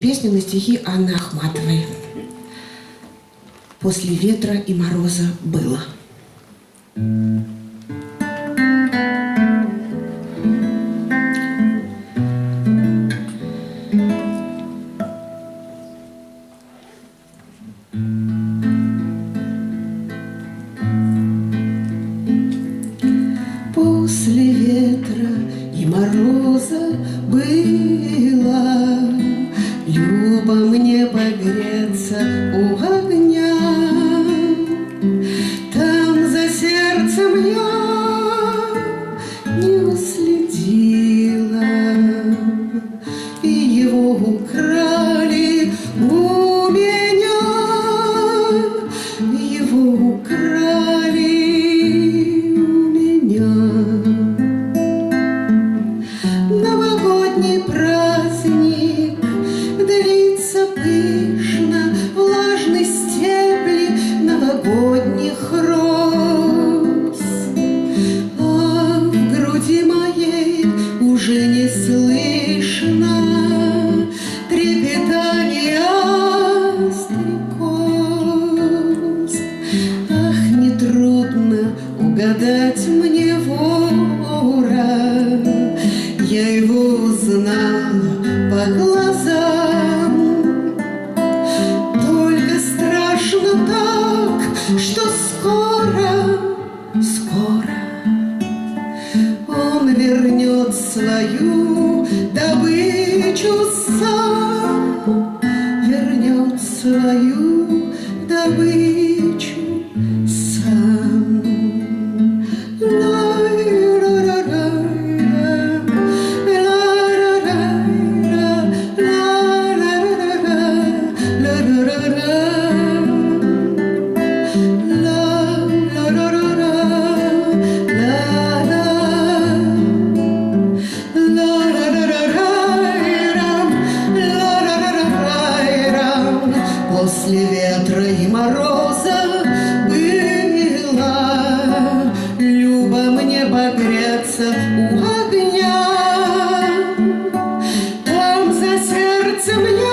Песня на стихи Анны Ахматовой. «После ветра и мороза было». После ветра и мороза было любо мне погреться у огня. Там за сердцем я не уследила, и его украли у меня, его украли у меня. Новогодний праздник длится пышно, влажной стебли новогодних роз. А в груди моей уже не слышно трепетания стрекоз. Ах, нетрудно угадать мне вора, я его узнала по глазам. Только страшно так, что скоро он вернет свою добычу сам, вернет свою добычу сам. После ветра и мороза было любо мне погреться у огня. Там за сердцем я